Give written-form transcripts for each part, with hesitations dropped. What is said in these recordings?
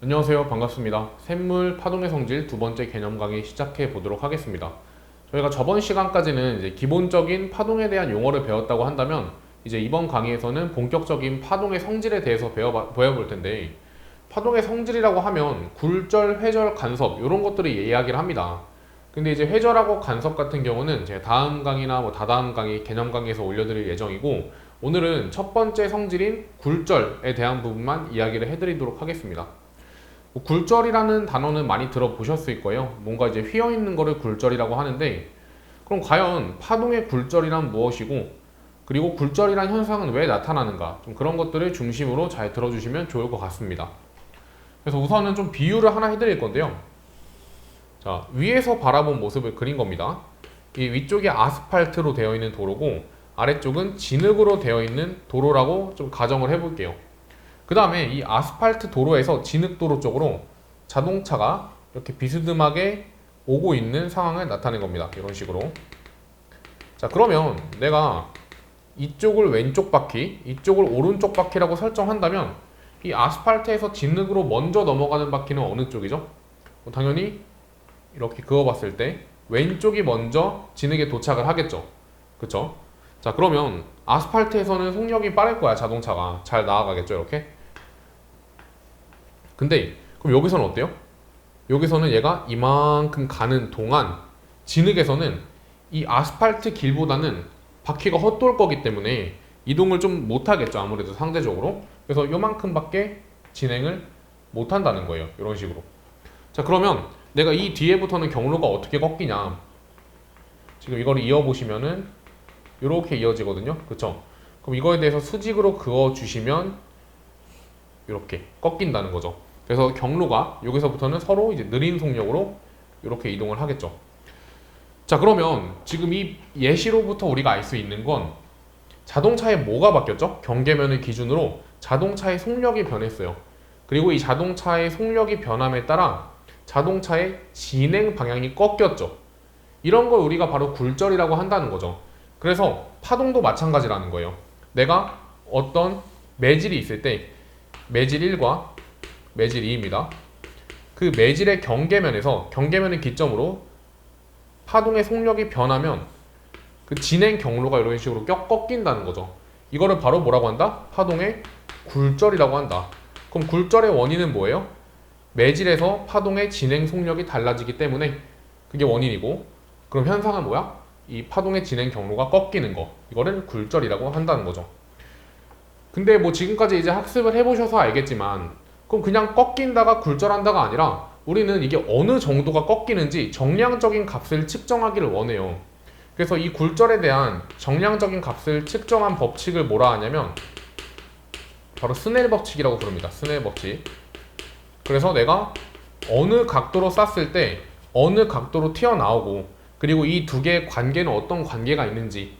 안녕하세요. 반갑습니다. 샘물 파동의 성질 두 번째 개념 강의 시작해 보도록 하겠습니다. 저희가 저번 시간까지는 이제 기본적인 파동에 대한 용어를 배웠다고 한다면 이제 이번 강의에서는 본격적인 파동의 성질에 대해서 배워볼 텐데, 파동의 성질이라고 하면 굴절, 회절, 간섭 이런 것들을 이야기를 합니다. 근데 이제 회절하고 간섭 같은 경우는 제 다음 강의나 다다음 강의, 개념 강의에서 올려드릴 예정이고, 오늘은 첫 번째 성질인 굴절에 대한 부분만 이야기를 해드리도록 하겠습니다. 굴절이라는 단어는 많이 들어보셨을 거예요. 뭔가 이제 휘어있는 거를 굴절이라고 하는데, 그럼 과연 파동의 굴절이란 무엇이고, 그리고 굴절이란 현상은 왜 나타나는가, 좀 그런 것들을 중심으로 잘 들어주시면 좋을 것 같습니다. 그래서 우선은 좀 비유를 하나 해드릴 건데요. 자, 위에서 바라본 모습을 그린 겁니다. 이 위쪽이 아스팔트로 되어 있는 도로고, 아래쪽은 진흙으로 되어 있는 도로라고 좀 가정을 해볼게요. 그 다음에 이 아스팔트 도로에서 진흙도로 쪽으로 자동차가 이렇게 비스듬하게 오고 있는 상황을 나타낸 겁니다. 이런 식으로. 자, 그러면 내가 이쪽을 왼쪽 바퀴, 이쪽을 오른쪽 바퀴라고 설정한다면 이 아스팔트에서 진흙으로 먼저 넘어가는 바퀴는 어느 쪽이죠? 당연히 이렇게 그어봤을 때 왼쪽이 먼저 진흙에 도착을 하겠죠. 그쵸? 자, 그러면 아스팔트에서는 속력이 빠를 거야. 자동차가 잘 나아가겠죠, 이렇게. 근데 그럼 여기서는 어때요? 여기서는 얘가 이만큼 가는 동안 진흙에서는 이 아스팔트 길보다는 바퀴가 헛돌 거기 때문에 이동을 좀 못하겠죠, 아무래도 상대적으로. 그래서 요만큼밖에 진행을 못한다는 거예요, 이런 식으로. 자, 그러면 내가 이 뒤에부터는 경로가 어떻게 꺾이냐, 지금 이걸 이어보시면은 이렇게 이어지거든요. 그쵸? 그럼 이거에 대해서 수직으로 그어주시면 이렇게 꺾인다는 거죠. 그래서 경로가 여기서부터는 서로 이제 느린 속력으로 이렇게 이동을 하겠죠. 자, 그러면 지금 이 예시로부터 우리가 알 수 있는 건 자동차에 뭐가 바뀌었죠? 경계면을 기준으로 자동차의 속력이 변했어요. 그리고 이 자동차의 속력이 변함에 따라 자동차의 진행 방향이 꺾였죠. 이런 걸 우리가 바로 굴절이라고 한다는 거죠. 그래서 파동도 마찬가지라는 거예요. 내가 어떤 매질이 있을 때 매질 1과 매질 2입니다. 그 매질의 경계면을 기점으로 파동의 속력이 변하면 그 진행 경로가 이런 식으로 꺾인다는 거죠. 이거를 바로 뭐라고 한다? 파동의 굴절이라고 한다. 그럼 굴절의 원인은 뭐예요? 매질에서 파동의 진행 속력이 달라지기 때문에 그게 원인이고, 그럼 현상은 뭐야? 이 파동의 진행 경로가 꺾이는 거, 이거를 굴절이라고 한다는 거죠. 근데 지금까지 이제 학습을 해보셔서 알겠지만, 그럼 그냥 꺾인다가 굴절한다가 아니라 우리는 이게 어느 정도가 꺾이는지 정량적인 값을 측정하기를 원해요. 그래서 이 굴절에 대한 정량적인 값을 측정한 법칙을 뭐라 하냐면 바로 스넬 법칙이라고 부릅니다. 스넬 법칙. 그래서 내가 어느 각도로 쐈을 때 어느 각도로 튀어나오고, 그리고 이 두 개의 관계는 어떤 관계가 있는지,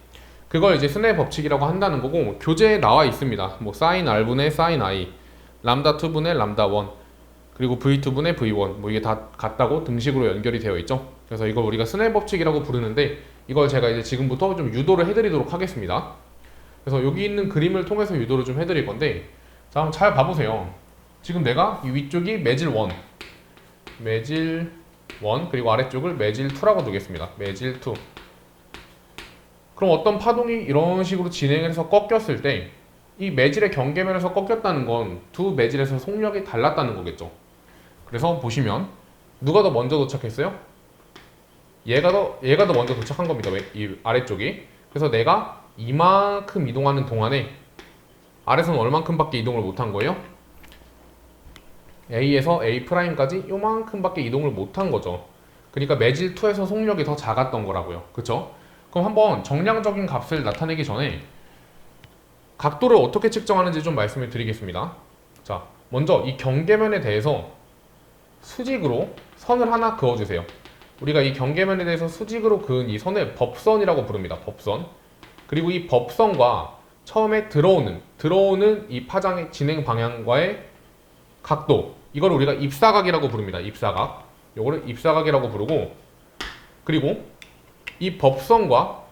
그걸 이제 스넬 법칙이라고 한다는 거고, 교재에 나와 있습니다. 사인 R분의 사인 I, 람다 2분의 람다 1, 그리고 V2분의 V1, 이게 다 같다고 등식으로 연결이 되어 있죠. 그래서 이걸 우리가 스넬 법칙이라고 부르는데, 이걸 제가 이제 지금부터 좀 유도를 해드리도록 하겠습니다. 그래서 여기 있는 그림을 통해서 유도를 좀 해드릴 건데, 자, 한번 잘 봐보세요. 지금 내가 이 위쪽이 매질 1, 그리고 아래쪽을 매질 2라고 두겠습니다. 매질 2. 그럼 어떤 파동이 이런 식으로 진행해서 꺾였을 때 이 매질의 경계면에서 꺾였다는 건 두 매질에서 속력이 달랐다는 거겠죠. 그래서 보시면 누가 더 먼저 도착했어요? 얘가 더 먼저 도착한 겁니다. 이 아래쪽이. 그래서 내가 이만큼 이동하는 동안에 아래서는 얼만큼밖에 이동을 못한 거예요? A에서 A'까지 요만큼밖에 이동을 못한 거죠. 그러니까 매질 2에서 속력이 더 작았던 거라고요. 그쵸? 그럼 한번 정량적인 값을 나타내기 전에 각도를 어떻게 측정하는지 좀 말씀을 드리겠습니다. 자, 먼저 이 경계면에 대해서 수직으로 선을 하나 그어주세요. 우리가 이 경계면에 대해서 수직으로 그은 이 선을 법선이라고 부릅니다. 법선. 그리고 이 법선과 처음에 들어오는 이 파장의 진행 방향과의 각도, 이걸 우리가 입사각이라고 부릅니다. 입사각. 요거를 입사각이라고 부르고, 그리고 이 법선과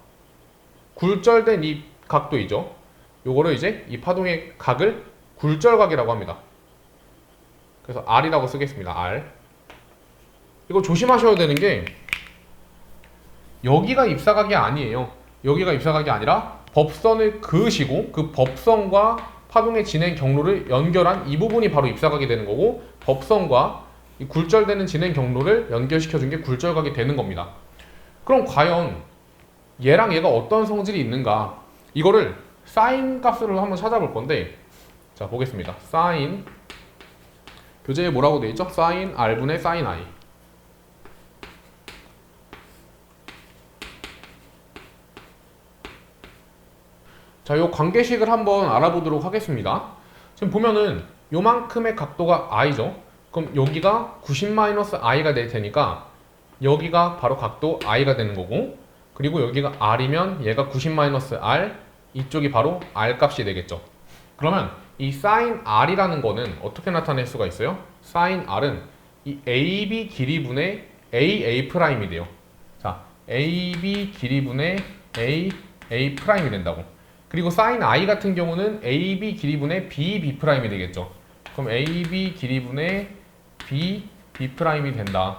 굴절된 이 각도이죠. 요거를 이제 이 파동의 각을 굴절각이라고 합니다. 그래서 R이라고 쓰겠습니다. R. 이거 조심하셔야 되는 게 여기가 입사각이 아니에요. 여기가 입사각이 아니라 법선을 그으시고 그 법선과 파동의 진행 경로를 연결한 이 부분이 바로 입사각이 되는 거고, 법선과 이 굴절되는 진행 경로를 연결시켜준 게 굴절각이 되는 겁니다. 그럼 과연 얘랑 얘가 어떤 성질이 있는가, 이거를 사인 값으로 한번 찾아볼 건데, 자 보겠습니다. 사인, 교재에 뭐라고 되어 있죠? 사인 R분의 사인 I. 자, 요 관계식을 한번 알아보도록 하겠습니다. 지금 보면은 요만큼의 각도가 I죠. 그럼 여기가 90-I가 될 테니까 여기가 바로 각도 I가 되는 거고, 그리고 여기가 R이면 얘가 90-R, 이쪽이 바로 R 값이 되겠죠. 그러면 이 sin R이라는 거는 어떻게 나타낼 수가 있어요? sin R은 이 AB 길이분의 AA'이 돼요. 자, AB 길이분의 AA'이 된다고. 그리고 sin I 같은 경우는 AB 길이분의 BB'이 되겠죠. 그럼 AB 길이분의 BB'이 된다.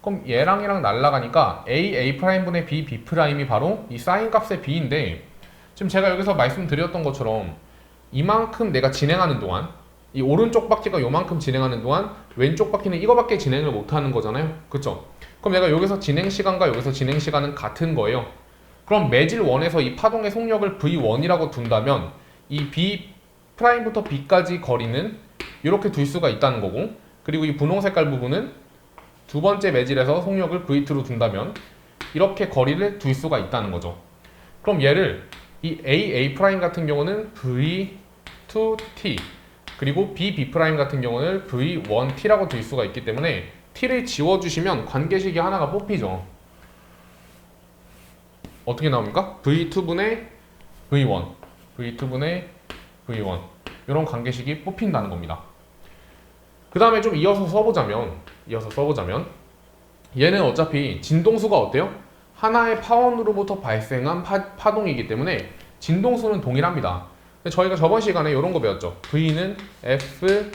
그럼 얘랑 얘랑 날라가니까 AA'분의 BB'이 바로 이 sin 값의 B인데, 지금 제가 여기서 말씀드렸던 것처럼 이만큼 내가 진행하는 동안, 이 오른쪽 바퀴가 요만큼 진행하는 동안 왼쪽 바퀴는 이거밖에 진행을 못하는 거잖아요. 그쵸? 그럼 내가 여기서 진행 시간과 여기서 진행 시간은 같은 거예요. 그럼 매질 1에서 이 파동의 속력을 V1이라고 둔다면 이 B'부터 B까지 거리는 이렇게 둘 수가 있다는 거고, 그리고 이 분홍 색깔 부분은 두 번째 매질에서 속력을 V2로 둔다면 이렇게 거리를 둘 수가 있다는 거죠. 그럼 얘를 이 AA' 같은 경우는 V2T, 그리고 BB' 같은 경우는 V1T라고 둘 수가 있기 때문에 T를 지워주시면 관계식이 하나가 뽑히죠. 어떻게 나옵니까? V2분의 V1, V2분의 V1, 이런 관계식이 뽑힌다는 겁니다. 그 다음에 좀 이어서 써보자면 얘는 어차피 진동수가 어때요? 하나의 파원으로부터 발생한 파동이기 때문에 진동수는 동일합니다. 저희가 저번 시간에 이런 거 배웠죠. V는 F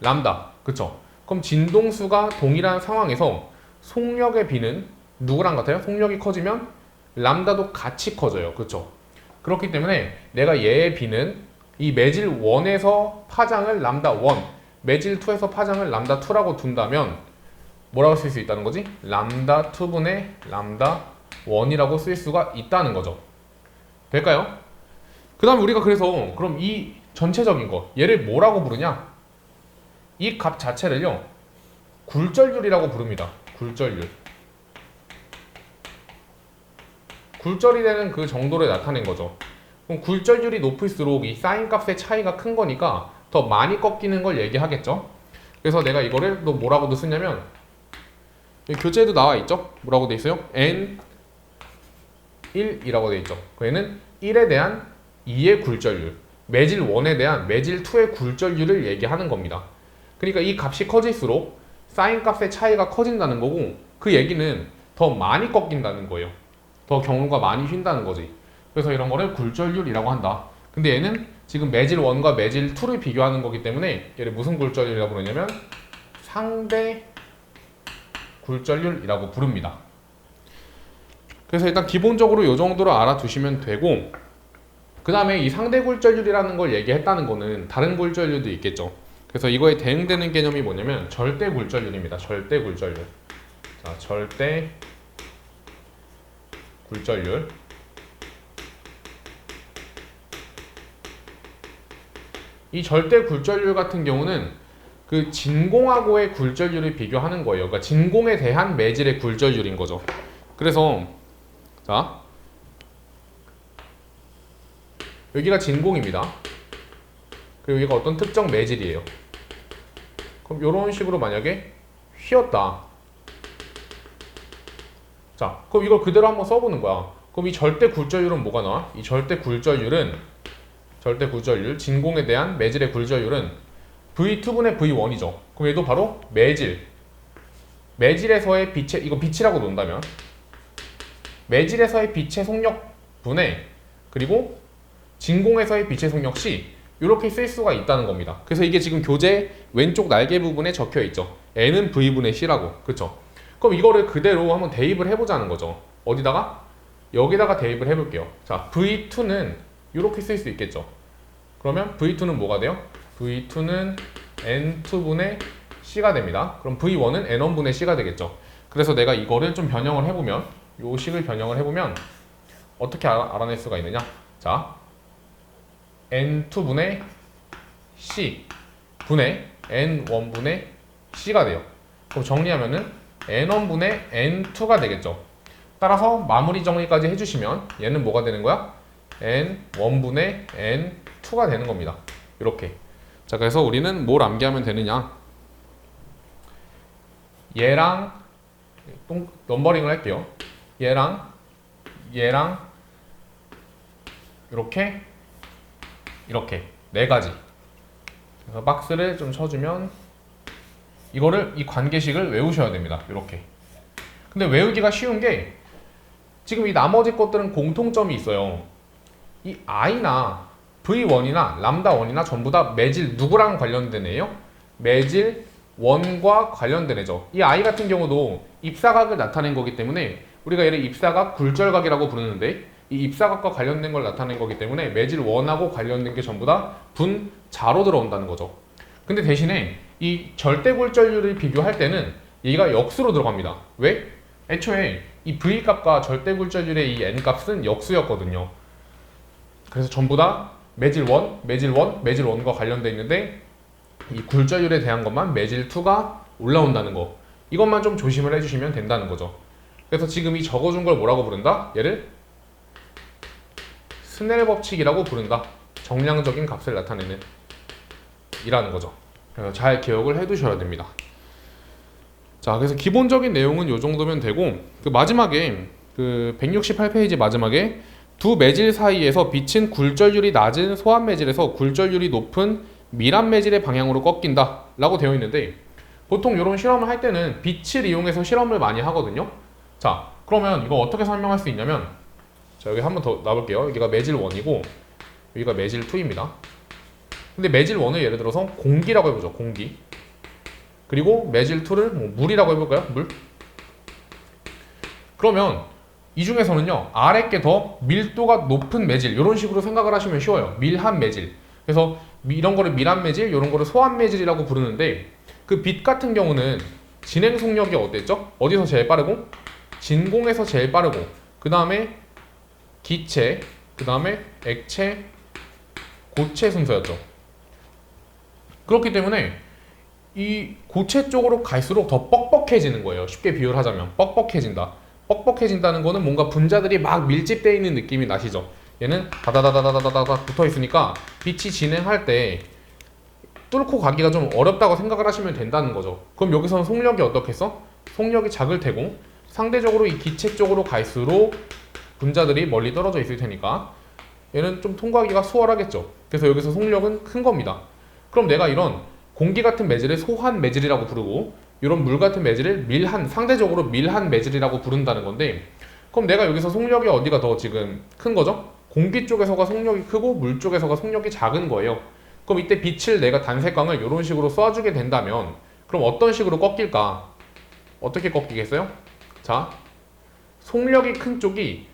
람다, 그쵸? 그럼 진동수가 동일한 상황에서 속력의 B는 누구랑 같아요? 속력이 커지면 람다도 같이 커져요, 그쵸? 그렇기 때문에 내가 얘의 B는 이 매질 1에서 파장을 람다 1, 매질 2에서 파장을 람다 2라고 둔다면 뭐라고 쓸 수 있다는 거지? 람다 2분의 람다 1이라고 쓸 수가 있다는 거죠. 될까요? 그 다음에 우리가 그래서 그럼 이 전체적인 거, 얘를 뭐라고 부르냐? 이 값 자체를요, 굴절률이라고 부릅니다. 굴절률. 굴절이 되는 그 정도를 나타낸 거죠. 그럼 굴절률이 높을수록 이 사인 값의 차이가 큰 거니까 더 많이 꺾이는 걸 얘기하겠죠. 그래서 내가 이거를 또 뭐라고도 쓰냐면, 교재에도 나와 있죠? 뭐라고 돼 있어요? N1이라고 돼 있죠. 얘는 1에 대한 2의 굴절률, 매질 1에 대한 매질 2의 굴절률을 얘기하는 겁니다. 그러니까 이 값이 커질수록 사인 값의 차이가 커진다는 거고, 그 얘기는 더 많이 꺾인다는 거예요. 더 경로가 많이 휜다는 거지. 그래서 이런 거를 굴절률이라고 한다. 근데 얘는 지금 매질 1과 매질 2를 비교하는 거기 때문에 얘를 무슨 굴절률이라고 부르냐면 상대 굴절률이라고 부릅니다. 그래서 일단 기본적으로 이 정도로 알아두시면 되고, 그 다음에 이 상대 굴절률이라는 걸 얘기했다는 거는 다른 굴절률도 있겠죠. 그래서 이거에 대응되는 개념이 뭐냐면 절대 굴절률입니다. 절대 굴절률. 자, 절대 굴절률. 이 절대 굴절률 같은 경우는 그 진공하고의 굴절률을 비교하는 거예요. 그러니까 진공에 대한 매질의 굴절률인 거죠. 그래서 자, 여기가 진공입니다. 그리고 여기가 어떤 특정 매질이에요. 그럼 이런 식으로 만약에 휘었다. 자, 그럼 이걸 그대로 한번 써보는 거야. 그럼 이 절대 굴절률은 뭐가 나와? 이 절대 굴절률, 진공에 대한 매질의 굴절률은 V2분의 V1이죠. 그럼 얘도 바로 매질에서의 빛의, 이거 빛이라고 논다면 매질에서의 빛의 속력 분의, 그리고 진공에서의 빛의 속력 시 이렇게 쓸 수가 있다는 겁니다. 그래서 이게 지금 교재 왼쪽 날개 부분에 적혀 있죠. n은 v분의 c라고. 그렇죠? 그럼 이거를 그대로 한번 대입을 해보자는 거죠. 어디다가? 여기다가 대입을 해볼게요. 자, v2는 이렇게 쓸 수 있겠죠. 그러면 v2는 뭐가 돼요? v2는 n2분의 c가 됩니다. 그럼 v1은 n1분의 c가 되겠죠. 그래서 내가 이거를 좀 변형을 해보면, 요 식을 변형을 해보면 어떻게 알아낼 수가 있느냐? 자, n2분의 c 분의 n1분의 c가 돼요. 그럼 정리하면은 n1분의 n2가 되겠죠. 따라서 마무리 정리까지 해주시면 얘는 뭐가 되는 거야? n1분의 n2가 되는 겁니다. 이렇게. 자, 그래서 우리는 뭘 암기하면 되느냐? 얘랑 넘버링을 할게요. 얘랑 이렇게 네 가지. 그래서 박스를 좀 쳐주면 이거를 이 관계식을 외우셔야 됩니다. 이렇게. 근데 외우기가 쉬운 게 지금 이 나머지 것들은 공통점이 있어요. 이 i나 v1이나 람다1이나 전부 다 매질 누구랑 관련된 애예요? 매질 1과 관련된 애죠. 이 i 같은 경우도 입사각을 나타낸 거기 때문에 우리가 얘를 입사각 굴절각이라고 부르는데 이 입사각과 관련된 걸 나타낸 거기 때문에 매질 1하고 관련된 게 전부 다 분자로 들어온다는 거죠. 근데 대신에 이 절대굴절률을 비교할 때는 얘가 역수로 들어갑니다. 왜? 애초에 이 v 값과 절대굴절률의 이 n 값은 역수였거든요. 그래서 전부 다 매질 1, 매질 1, 매질 1과 관련돼 있는데 이 굴절률에 대한 것만 매질 2가 올라온다는 거. 이것만 좀 조심을 해주시면 된다는 거죠. 그래서 지금 이 적어준 걸 뭐라고 부른다? 얘를 스넬 법칙이라고 부른다. 정량적인 값을 나타내는 이라는 거죠. 그래서 잘 기억을 해두셔야 됩니다. 자, 그래서 기본적인 내용은 이 정도면 되고 그 마지막에 그 168페이지 마지막에 두 매질 사이에서 빛은 굴절률이 낮은 소한 매질에서 굴절률이 높은 밀한 매질의 방향으로 꺾인다 라고 되어 있는데 보통 이런 실험을 할 때는 빛을 이용해서 실험을 많이 하거든요. 자, 그러면 이거 어떻게 설명할 수 있냐면 자, 여기 한번 더 놔볼게요. 여기가 매질 1이고 여기가 매질 2입니다. 근데 매질 1을 예를 들어서 공기라고 해보죠. 공기. 그리고 매질 2를 뭐 물이라고 해볼까요? 물. 그러면 이 중에서는요 아래 게 더 밀도가 높은 매질 이런 식으로 생각을 하시면 쉬워요. 밀한 매질. 그래서 이런 거를 밀한 매질, 이런 거를 소한 매질이라고 부르는데 그 빛 같은 경우는 진행 속력이 어땠죠? 어디서 제일 빠르고? 진공에서 제일 빠르고 그 다음에 기체, 그 다음에 액체, 고체 순서였죠. 그렇기 때문에 이 고체 쪽으로 갈수록 더 뻑뻑해지는 거예요. 쉽게 비유를 하자면 뻑뻑해진다. 뻑뻑해진다는 거는 뭔가 분자들이 막 밀집되어 있는 느낌이 나시죠. 얘는 다다다다다다다 붙어 있으니까 빛이 진행할 때 뚫고 가기가 좀 어렵다고 생각을 하시면 된다는 거죠. 그럼 여기서는 속력이 어떻겠어? 속력이 작을 테고 상대적으로 이 기체 쪽으로 갈수록 분자들이 멀리 떨어져 있을 테니까 얘는 좀 통과하기가 수월하겠죠. 그래서 여기서 속력은 큰 겁니다. 그럼 내가 이런 공기 같은 매질을 소한 매질이라고 부르고 이런 물 같은 매질을 밀한, 상대적으로 밀한 매질이라고 부른다는 건데 그럼 내가 여기서 속력이 어디가 더 지금 큰 거죠? 공기 쪽에서가 속력이 크고 물 쪽에서가 속력이 작은 거예요. 그럼 이때 빛을 내가 단색광을 이런 식으로 쏴주게 된다면 그럼 어떤 식으로 꺾일까? 어떻게 꺾이겠어요? 자, 속력이 큰 쪽이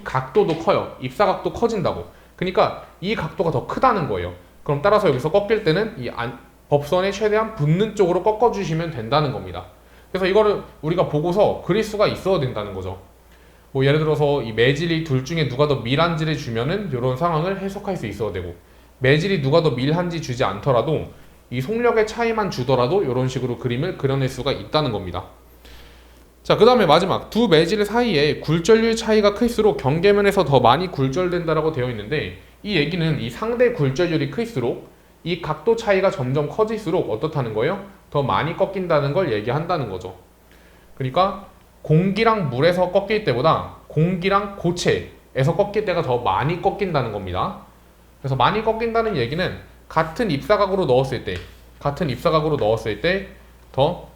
각도도 커요. 입사각도 커진다고. 그러니까 이 각도가 더 크다는 거예요. 그럼 따라서 여기서 꺾일 때는 이 법선에 최대한 붙는 쪽으로 꺾어주시면 된다는 겁니다. 그래서 이거를 우리가 보고서 그릴 수가 있어야 된다는 거죠. 뭐 예를 들어서 이 매질이 둘 중에 누가 더 밀한지를 주면은 이런 상황을 해석할 수 있어야 되고 매질이 누가 더 밀한지 주지 않더라도 이 속력의 차이만 주더라도 이런 식으로 그림을 그려낼 수가 있다는 겁니다. 자, 그 다음에 마지막 두 매질 사이에 굴절률 차이가 클수록 경계면에서 더 많이 굴절된다라고 되어 있는데 이 얘기는 이 상대 굴절률이 클수록 이 각도 차이가 점점 커질수록 어떻다는 거예요? 더 많이 꺾인다는 걸 얘기한다는 거죠. 그러니까 공기랑 물에서 꺾일 때보다 공기랑 고체에서 꺾일 때가 더 많이 꺾인다는 겁니다. 그래서 많이 꺾인다는 얘기는 같은 입사각으로 넣었을 때 더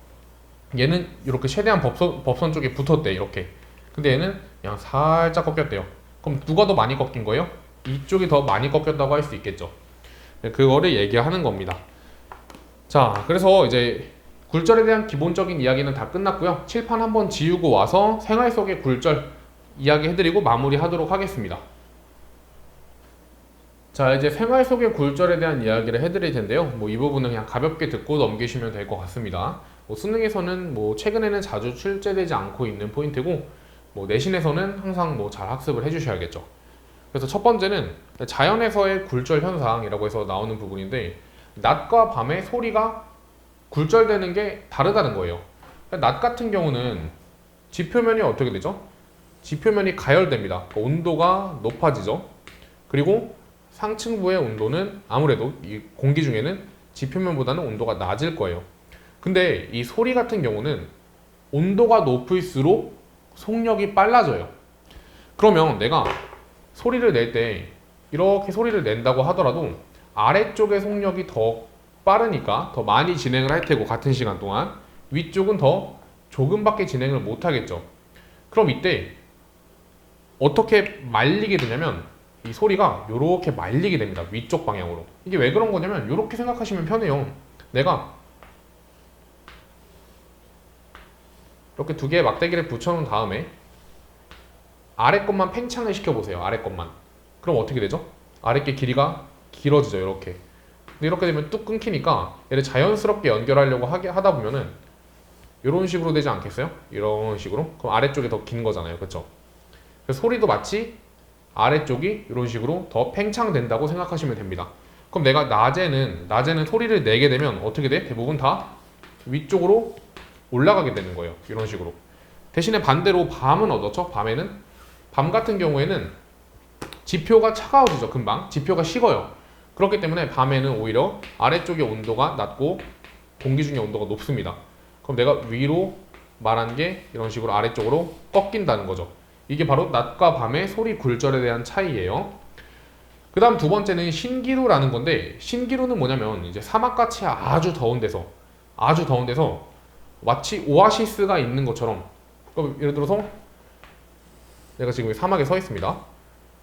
얘는 이렇게 최대한 법선 쪽에 붙었대 이렇게. 근데 얘는 그냥 살짝 꺾였대요. 그럼 누가 더 많이 꺾인 거예요? 이쪽이 더 많이 꺾였다고 할 수 있겠죠. 그거를 얘기하는 겁니다. 자, 그래서 이제 굴절에 대한 기본적인 이야기는 다 끝났고요. 칠판 한번 지우고 와서 생활 속의 굴절 이야기 해드리고 마무리하도록 하겠습니다. 자, 이제 생활 속의 굴절에 대한 이야기를 해드릴 텐데요. 뭐 이 부분은 그냥 가볍게 듣고 넘기시면 될 것 같습니다. 뭐 수능에서는 뭐 최근에는 자주 출제되지 않고 있는 포인트고, 뭐 내신에서는 항상 뭐 잘 학습을 해주셔야겠죠. 그래서 첫 번째는 자연에서의 굴절 현상이라고 해서 나오는 부분인데, 낮과 밤의 소리가 굴절되는 게 다르다는 거예요. 낮 같은 경우는 지표면이 어떻게 되죠? 지표면이 가열됩니다. 온도가 높아지죠. 그리고 상층부의 온도는 아무래도 이 공기 중에는 지표면보다는 온도가 낮을 거예요. 근데 이 소리 같은 경우는 온도가 높을수록 속력이 빨라져요. 그러면 내가 소리를 낼 때 이렇게 소리를 낸다고 하더라도 아래쪽의 속력이 더 빠르니까 더 많이 진행을 할 테고, 같은 시간 동안 위쪽은 더 조금밖에 진행을 못 하겠죠. 그럼 이때 어떻게 말리게 되냐면 이 소리가 이렇게 말리게 됩니다. 위쪽 방향으로. 이게 왜 그런 거냐면 이렇게 생각하시면 편해요. 내가 이렇게 두 개의 막대기를 붙여놓은 다음에 아래 것만 팽창을 시켜보세요. 아래 것만. 그럼 어떻게 되죠? 아래 게 길이가 길어지죠. 이렇게. 근데 이렇게 되면 뚝 끊기니까 얘를 자연스럽게 연결하려고 하다 보면은 이런 식으로 되지 않겠어요? 이런 식으로. 그럼 아래쪽이 더 긴 거잖아요. 그쵸? 그래서 소리도 마치 아래쪽이 이런 식으로 더 팽창된다고 생각하시면 됩니다. 그럼 내가 낮에는 소리를 내게 되면 어떻게 돼? 대부분 다 위쪽으로 올라가게 되는 거예요. 이런 식으로. 대신에 반대로 밤은 어떻죠? 밤 같은 경우에는 지표가 차가워지죠. 금방. 지표가 식어요. 그렇기 때문에 밤에는 오히려 아래쪽의 온도가 낮고 공기 중의 온도가 높습니다. 그럼 내가 위로 말한 게 이런 식으로 아래쪽으로 꺾인다는 거죠. 이게 바로 낮과 밤의 소리 굴절에 대한 차이예요. 그 다음 두 번째는 신기루라는 건데, 신기루는 뭐냐면 이제 사막같이 아주 더운 데서 마치 오아시스가 있는 것처럼, 예를 들어서 내가 지금 사막에 서 있습니다.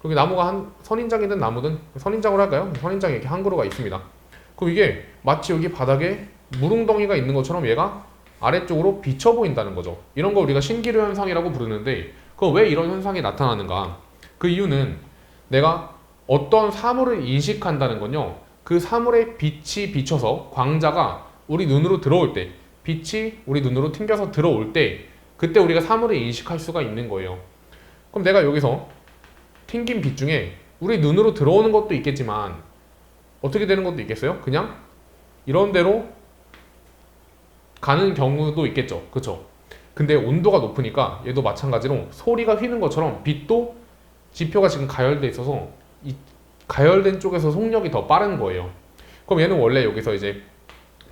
거기 나무가 한 선인장이든 나무든, 선인장으로 할까요? 선인장에 이렇게 한 그루가 있습니다. 그럼 이게 마치 여기 바닥에 물웅덩이가 있는 것처럼 얘가 아래쪽으로 비쳐 보인다는 거죠. 이런 거 우리가 신기루 현상이라고 부르는데, 왜 이런 현상이 나타나는가? 그 이유는 내가 어떤 사물을 인식한다는 건요, 그 사물의 빛이 비쳐서 광자가 우리 눈으로 들어올 때, 빛이 우리 눈으로 튕겨서 들어올 때, 그때 우리가 사물을 인식할 수가 있는 거예요. 그럼 내가 여기서 튕긴 빛 중에 우리 눈으로 들어오는 것도 있겠지만 어떻게 되는 것도 있겠어요? 그냥 이런 대로 가는 경우도 있겠죠. 그쵸? 근데 온도가 높으니까 얘도 마찬가지로 소리가 휘는 것처럼 빛도 지표가 지금 가열돼 있어서 이 가열된 쪽에서 속력이 더 빠른 거예요. 그럼 얘는 원래 여기서 이제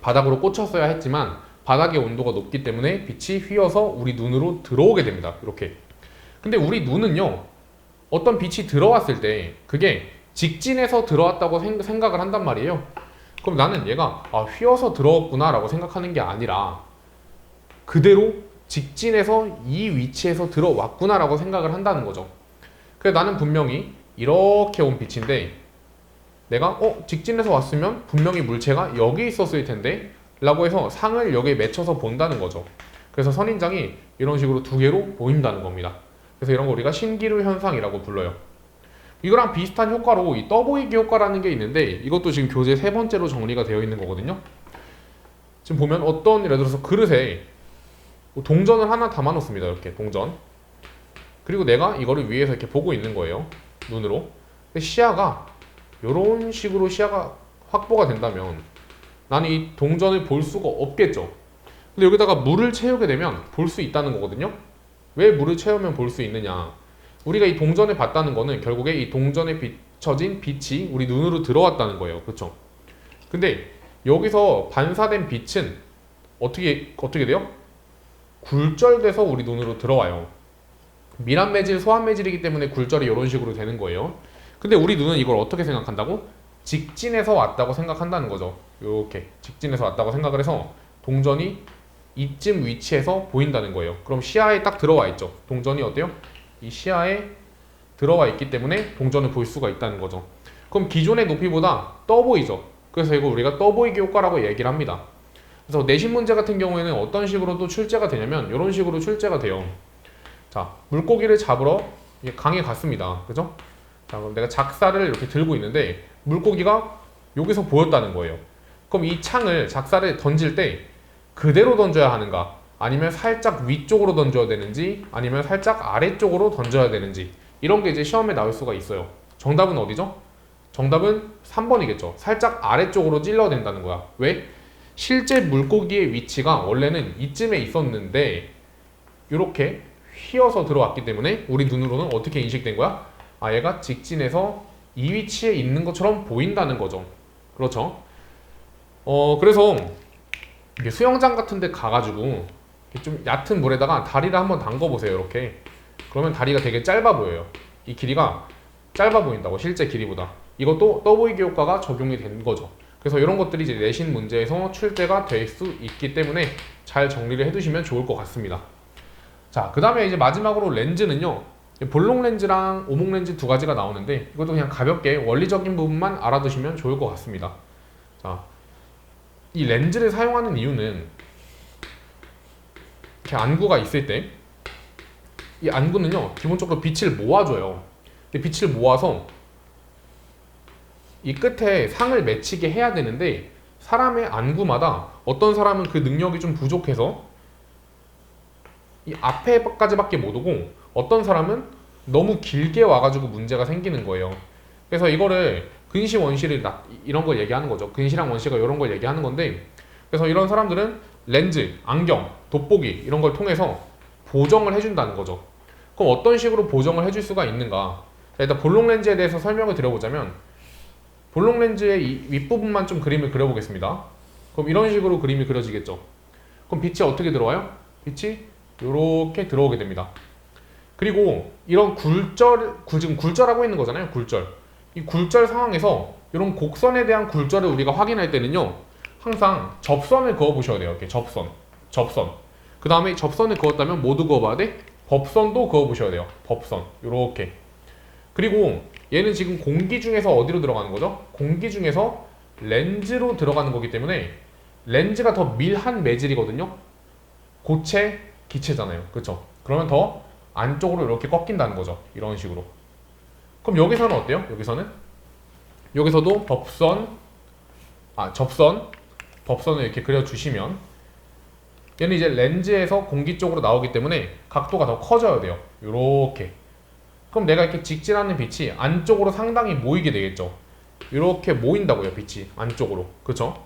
바닥으로 꽂혔어야 했지만 바닥의 온도가 높기 때문에 빛이 휘어서 우리 눈으로 들어오게 됩니다. 이렇게. 근데 우리 눈은요, 어떤 빛이 들어왔을 때 그게 직진해서 들어왔다고 생각을 한단 말이에요. 그럼 나는 얘가 휘어서 들어왔구나 라고 생각하는 게 아니라 그대로 직진해서 이 위치에서 들어왔구나 라고 생각을 한다는 거죠. 그래서 나는 분명히 이렇게 온 빛인데 내가 직진해서 왔으면 분명히 물체가 여기 있었을 텐데 라고 해서 상을 여기에 맺혀서 본다는 거죠. 그래서 선인장이 이런 식으로 두 개로 보인다는 겁니다. 그래서 이런 거 우리가 신기루 현상이라고 불러요. 이거랑 비슷한 효과로 이 떠보이기 효과라는 게 있는데, 이것도 지금 교재 세 번째로 정리가 되어 있는 거거든요. 지금 보면 예를 들어서 그릇에 동전을 하나 담아 놓습니다. 이렇게 동전. 그리고 내가 이거를 위에서 이렇게 보고 있는 거예요. 눈으로. 근데 시야가 이런 식으로 시야가 확보가 된다면 나는 이 동전을 볼 수가 없겠죠. 근데 여기다가 물을 채우게 되면 볼 수 있다는 거거든요. 왜 물을 채우면 볼 수 있느냐? 우리가 이 동전을 봤다는 거는 결국에 이 동전에 비춰진 빛이 우리 눈으로 들어왔다는 거예요. 그렇죠? 근데 여기서 반사된 빛은 어떻게 돼요? 굴절돼서 우리 눈으로 들어와요. 밀환 매질, 소환 매질이기 때문에 굴절이 이런 식으로 되는 거예요. 근데 우리 눈은 이걸 어떻게 생각한다고? 직진해서 왔다고 생각한다는 거죠. 이렇게 직진해서 왔다고 생각을 해서 동전이 이쯤 위치에서 보인다는 거예요. 그럼 시야에 딱 들어와 있죠. 동전이 어때요? 이 시야에 들어와 있기 때문에 동전을 볼 수가 있다는 거죠. 그럼 기존의 높이보다 떠 보이죠. 그래서 이거 우리가 떠 보이기 효과라고 얘기를 합니다. 그래서 내신 문제 같은 경우에는 어떤 식으로 또 출제가 되냐면 이런 식으로 출제가 돼요. 자, 물고기를 잡으러 강에 갔습니다. 그죠? 자, 그럼 내가 작사를 이렇게 들고 있는데 물고기가 여기서 보였다는 거예요. 그럼 이 창을 작사를 던질 때 그대로 던져야 하는가? 아니면 살짝 위쪽으로 던져야 되는지 아니면 살짝 아래쪽으로 던져야 되는지 이런 게 이제 시험에 나올 수가 있어요. 정답은 어디죠? 정답은 3번이겠죠. 살짝 아래쪽으로 찔러야 된다는 거야. 왜? 실제 물고기의 위치가 원래는 이쯤에 있었는데 이렇게 휘어서 들어왔기 때문에 우리 눈으로는 어떻게 인식된 거야? 아, 얘가 직진해서 이 위치에 있는 것처럼 보인다는 거죠. 그렇죠? 그래서 이게 수영장 같은 데 가가지고 좀 얕은 물에다가 다리를 한번 담궈 보세요. 이렇게. 그러면 다리가 되게 짧아 보여요. 이 길이가 짧아 보인다고, 실제 길이보다. 이것도 떠보이기 효과가 적용이 된 거죠. 그래서 이런 것들이 이제 내신 문제에서 출제가 될 수 있기 때문에 잘 정리를 해두시면 좋을 것 같습니다. 자, 그 다음에 이제 마지막으로 렌즈는요, 볼록 렌즈랑 오목 렌즈 두 가지가 나오는데 이것도 그냥 가볍게 원리적인 부분만 알아두시면 좋을 것 같습니다. 자, 이 렌즈를 사용하는 이유는 이렇게 안구가 있을 때 이 안구는요 기본적으로 빛을 모아줘요. 근데 빛을 모아서 이 끝에 상을 맺히게 해야 되는데 사람의 안구마다 어떤 사람은 그 능력이 좀 부족해서 이 앞에까지밖에 못 오고 어떤 사람은 너무 길게 와가지고 문제가 생기는 거예요. 그래서 이거를 근시 원시를 이런 걸 얘기하는 거죠. 근시랑 원시가 이런 걸 얘기하는 건데, 그래서 이런 사람들은 렌즈, 안경, 돋보기 이런 걸 통해서 보정을 해준다는 거죠. 그럼 어떤 식으로 보정을 해줄 수가 있는가? 일단 볼록 렌즈에 대해서 설명을 드려보자면 볼록 렌즈의 이 윗부분만 좀 그림을 그려보겠습니다. 그럼 이런 식으로 그림이 그려지겠죠. 그럼 빛이 어떻게 들어와요? 빛이 이렇게 들어오게 됩니다. 그리고 이런 지금 굴절하고 있는 거잖아요. 굴절. 이 굴절 상황에서 이런 곡선에 대한 굴절을 우리가 확인할 때는요, 항상 접선을 그어 보셔야 돼요. 이렇게 접선. 그 다음에 접선을 그었다면 뭐도 그어봐야 돼? 법선도 그어 보셔야 돼요. 법선. 요렇게. 그리고 얘는 지금 공기 중에서 어디로 들어가는 거죠? 공기 중에서 렌즈로 들어가는 거기 때문에 렌즈가 더 밀한 매질이거든요. 고체, 기체잖아요. 그렇죠? 그러면 더 안쪽으로 이렇게 꺾인다는 거죠. 이런 식으로. 그럼 여기서는 어때요? 여기서도 법선을 이렇게 그려주시면 얘는 이제 렌즈에서 공기 쪽으로 나오기 때문에 각도가 더 커져야 돼요. 요렇게. 그럼 내가 이렇게 직진하는 빛이 안쪽으로 상당히 모이게 되겠죠. 이렇게 모인다고요, 빛이 안쪽으로. 그렇죠?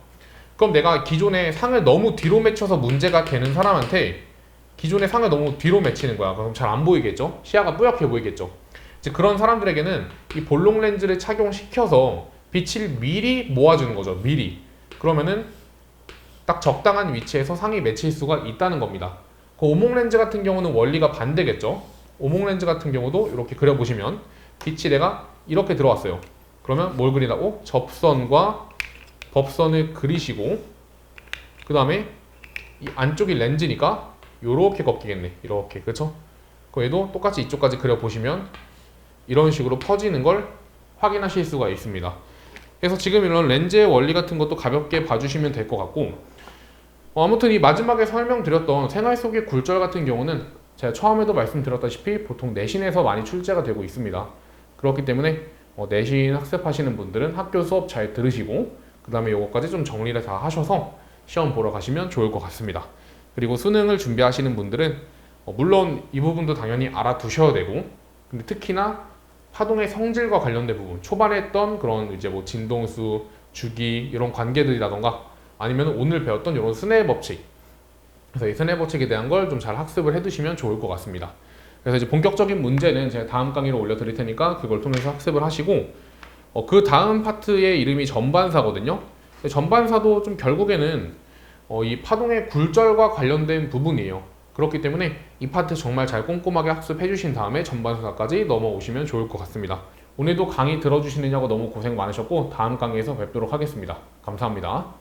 그럼 내가 기존에 상을 너무 뒤로 맺혀서 문제가 되는 사람한테 기존에 상을 너무 뒤로 맺히는 거야. 그럼 잘 안 보이겠죠? 시야가 뿌옇게 보이겠죠? 이제 그런 사람들에게는 이 볼록 렌즈를 착용시켜서 빛을 미리 모아주는 거죠. 미리. 그러면은 딱 적당한 위치에서 상이 맺힐 수가 있다는 겁니다. 그 오목 렌즈 같은 경우는 원리가 반대겠죠. 오목 렌즈 같은 경우도 이렇게 그려보시면 빛이 내가 이렇게 들어왔어요. 그러면 뭘 그리라고? 접선과 법선을 그리시고 그 다음에 이 안쪽이 렌즈니까 이렇게 꺾이겠네. 이렇게. 그쵸? 그 얘도 똑같이 이쪽까지 그려보시면 이런 식으로 퍼지는 걸 확인하실 수가 있습니다. 그래서 지금 이런 렌즈의 원리 같은 것도 가볍게 봐주시면 될 것 같고, 아무튼 이 마지막에 설명드렸던 생활 속의 굴절 같은 경우는 제가 처음에도 말씀드렸다시피 보통 내신에서 많이 출제가 되고 있습니다. 그렇기 때문에 내신 학습하시는 분들은 학교 수업 잘 들으시고 그 다음에 이것까지 좀 정리를 다 하셔서 시험 보러 가시면 좋을 것 같습니다. 그리고 수능을 준비하시는 분들은 물론 이 부분도 당연히 알아두셔야 되고, 근데 특히나 파동의 성질과 관련된 부분, 초반에 했던 그런 이제 뭐 진동수, 주기 이런 관계들이라던가 아니면 오늘 배웠던 이런 스네일 법칙, 그래서 이 스네일 법칙에 대한 걸 좀 잘 학습을 해두시면 좋을 것 같습니다. 그래서 이제 본격적인 문제는 제가 다음 강의로 올려드릴 테니까 그걸 통해서 학습을 하시고, 그 다음 파트의 이름이 전반사거든요. 전반사도 좀 결국에는 이 파동의 굴절과 관련된 부분이에요. 그렇기 때문에 이 파트 정말 잘 꼼꼼하게 학습해 주신 다음에 전반사까지 넘어오시면 좋을 것 같습니다. 오늘도 강의 들어주시느냐고 너무 고생 많으셨고 다음 강의에서 뵙도록 하겠습니다. 감사합니다.